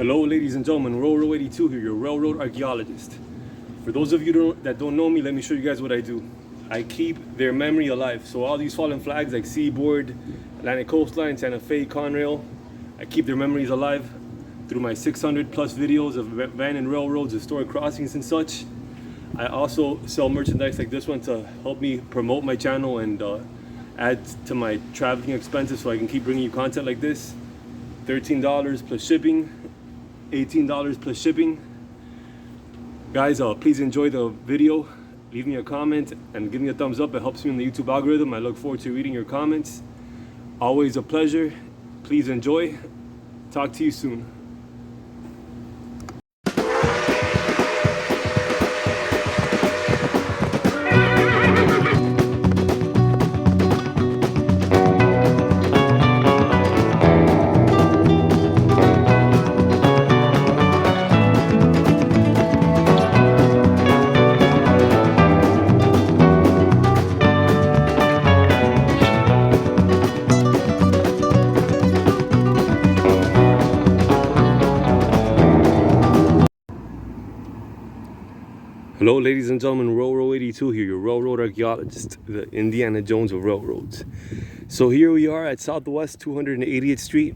Hello ladies and gentlemen, Railroad 82 here, your railroad archaeologist. For those of you that don't know me, let me show you guys what I do. I keep their memory alive. So all these fallen flags like Seaboard, Atlantic Coastline, Santa Fe, Conrail, I keep their memories alive through my 600 plus videos of abandoned railroads, historic crossings and such. I also sell merchandise like this one to help me promote my channel and add to my traveling expenses so I can keep bringing you content like this. $13 plus shipping, $18 plus shipping. Guys, please enjoy the video. Leave me a comment and give me a thumbs up. It helps me in the YouTube algorithm. I look forward to reading your comments. Always a pleasure. Please enjoy. Talk to you soon. Hello ladies and gentlemen, Railroad 82 here, your railroad archaeologist, the Indiana Jones of railroads. So here we are at Southwest 280th Street,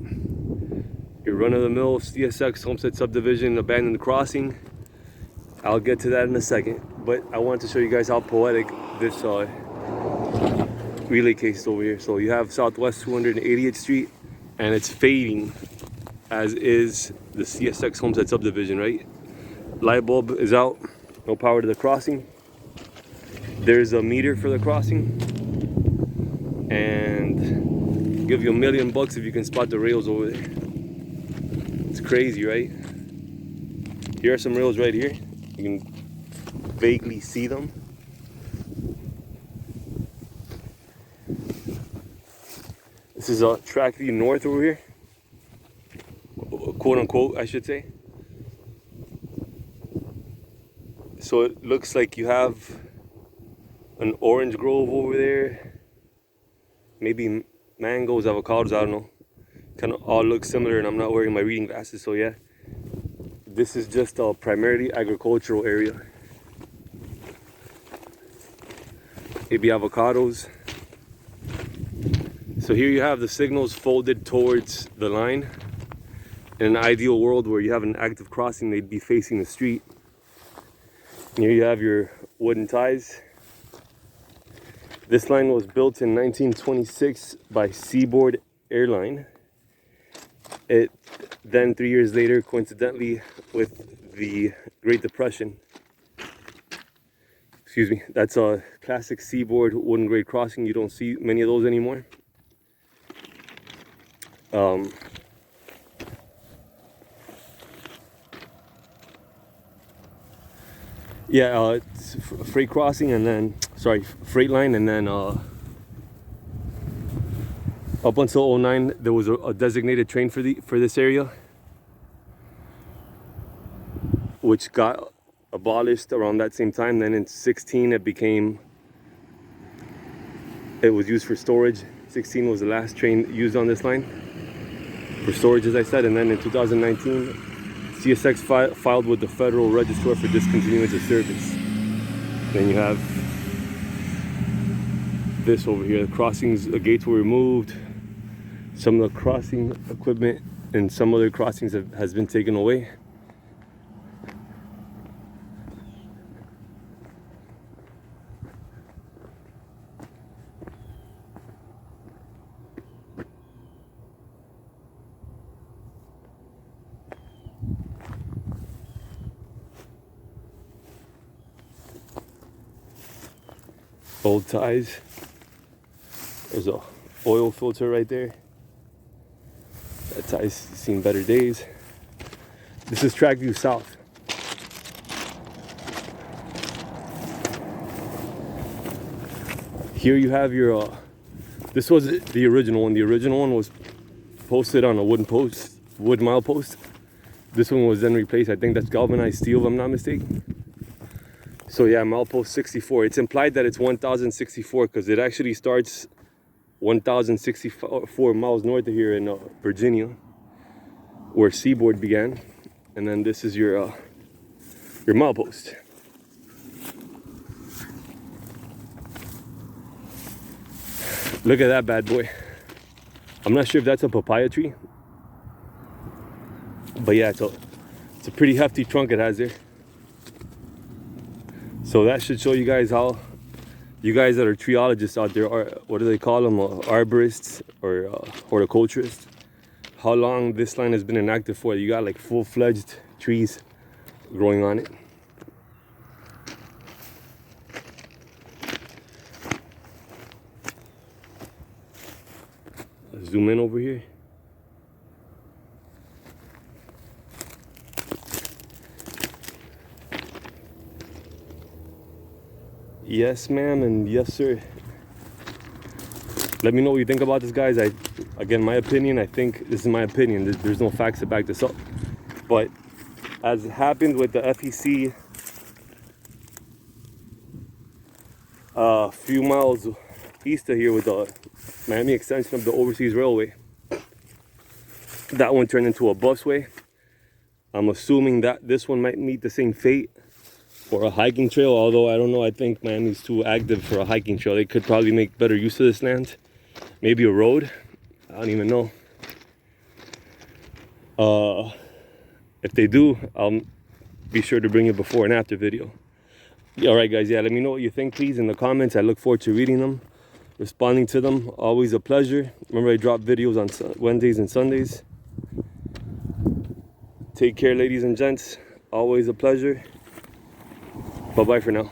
your run-of-the-mill CSX Homestead Subdivision abandoned crossing. I'll get to that in a second, but I wanted to show you guys how poetic this relay case is over here. So you have Southwest 280th Street and it's fading, as is the CSX Homestead Subdivision, right? Light bulb is out. No power to the crossing. There's a meter for the crossing, and give you $1 million if you can spot the rails over there. It's crazy, right? Here are some rails right here. You can vaguely see them. This is a track view north over here, quote unquote, I should say. So it looks like you have an orange grove over there, maybe mangoes, avocados, I don't know. Kind of all look similar, and I'm not wearing my reading glasses, so yeah. This is just a primarily agricultural area. Maybe avocados. So here you have the signals folded towards the line. In an ideal world where you have an active crossing, they'd be facing the street. Here you have your wooden ties. This line was built in 1926 by Seaboard Air Line. It then 3 years later, coincidentally with the Great Depression, excuse me, that's a classic Seaboard wooden grade crossing. You don't see many of those anymore. Yeah, it's freight crossing, and then, sorry, freight line, and then up until 09 there was a designated train for this area, which got abolished around that same time. Then in 16 it was used for storage. 16 was the last train used on this line for storage, as I said, and then in 2019 CSX filed with the Federal Register for discontinuance of service. Then you have this over here. The crossings, the gates were removed. Some of the crossing equipment and some other crossings has been taken away. Old ties. There's a oil filter right there. That tie's seen better days. This is track view south. Here you have your this was the original one. The original one was posted on a wooden post, wood mile post. This one was then replaced. I think that's galvanized steel, if I'm not mistaken. So yeah, milepost 64. It's implied that it's 1064 because it actually starts 1064 miles north of here in Virginia, where Seaboard began. and then this is your milepost. Look at that bad boy. I'm not sure if that's a papaya tree, but yeah, it's a pretty hefty trunk it has there. So that should show you guys how, you guys that are treeologists out there, are, what do they call them, arborists or horticulturists, how long this line has been inactive for. You got like full-fledged trees growing on it. Let's zoom in over here. Yes, ma'am, and yes, sir. Let me know what you think about this, guys. Again, my opinion, I think this is my opinion. There's no facts to back this up. But as happened with the FEC a few miles east of here with the Miami extension of the Overseas Railway, that one turned into a busway. I'm assuming that this one might meet the same fate for a hiking trail, although I don't know. I think Miami's too active for a hiking trail. They could probably make better use of this land. Maybe a road. I don't even know. If they do, I'll be sure to bring a before and after video. Yeah, all right, guys. Yeah, let me know what you think, please, in the comments. I look forward to reading them, responding to them. Always a pleasure. Remember, I drop videos on Wednesdays and Sundays. Take care, ladies and gents. Always a pleasure. Bye-bye for now.